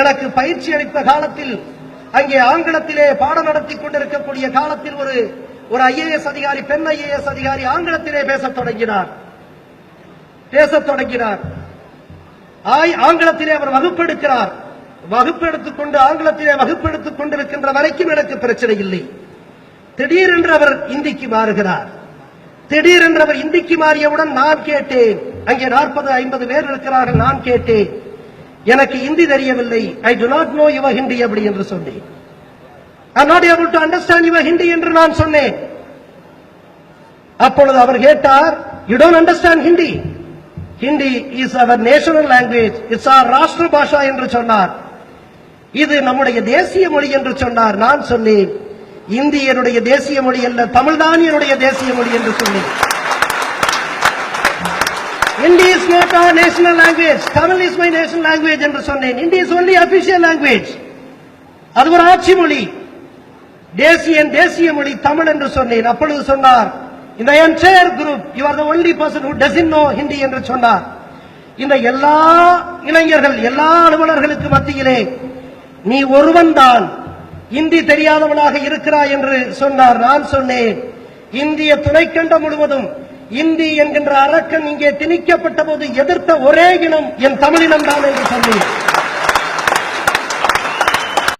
எனக்கு பயிற்சி அளித்த காலத்தில் அங்கே ஆங்கிலத்திலே பாடம் நடத்தி கொண்டிருக்கக்கூடிய காலத்தில் ஒரு ஐஏஎஸ் அதிகாரி, பெண் ஐஏஎஸ் அதிகாரி ஆங்கிலத்திலே பேசத் தொடங்கினார். ஆங்கிலத்திலே அவர் வகுப்பெடுக்கிறார். வகுப்பெடுத்துக் கொண்டு ஆங்கிலத்திலே வகுப்பெடுத்துக் கொண்டிருக்கின்ற வரைக்கும் எனக்கு பிரச்சனை இல்லை. திடீரென்று அவர் இந்திக்கு மாறுகிறார். திடீரென்று அவர் இந்திக்கு மாறியவுடன் நான் கேட்டேன், அங்கே 40-50 பேர் இருக்கிறார்கள். நான் கேட்டேன், எனக்கு இந்தி தெரியவில்லை, I do not know your Hindi அப்படி என்று சொன்னேன். I am not able to understand your Hindi என்று நான் சொன்னேன். அப்பொழுது அவர் கேட்டார், you don't understand Hindi, Hindi is our national language, it's our rashtra bhasha என்று சொன்னார். இது நம்முடைய தேசிய மொழி என்று சொன்னார். நான் சொன்னேன், இந்தி என்னுடைய தேசிய மொழி அல்ல, தமிழ்தான் என்னுடைய தேசிய மொழி என்று சொன்னேன். Hindi is not our national language, Tamil is my national language என்று சொன்னேன். Hindi is only official language, அது ஒரு ஆட்சி மொழி. தேசிய மொழி தமிழ் என்று சொன்னேன். அப்பொழுது சொன்னார், இந்த entire group you are the only person who doesn't know Hindi என்று சொன்னார். இந்த எல்லா இளைஞர்கள், எல்லா அலுவலர்களுக்கு மத்தியிலே நீ ஒருவன் தான் இந்தி தெரியாதவனாக இருக்கிறாய் என்று சொன்னார். நான் சொன்னேன், இந்திய துணைக்கண்டம் முழுவதும் இந்தி என்கின்ற அரக்கன் இங்கே திணிக்கப்பட்ட போது எதிர்த்த ஒரே இனம் என் தமிழினம் தான் என்று சொன்னேன்.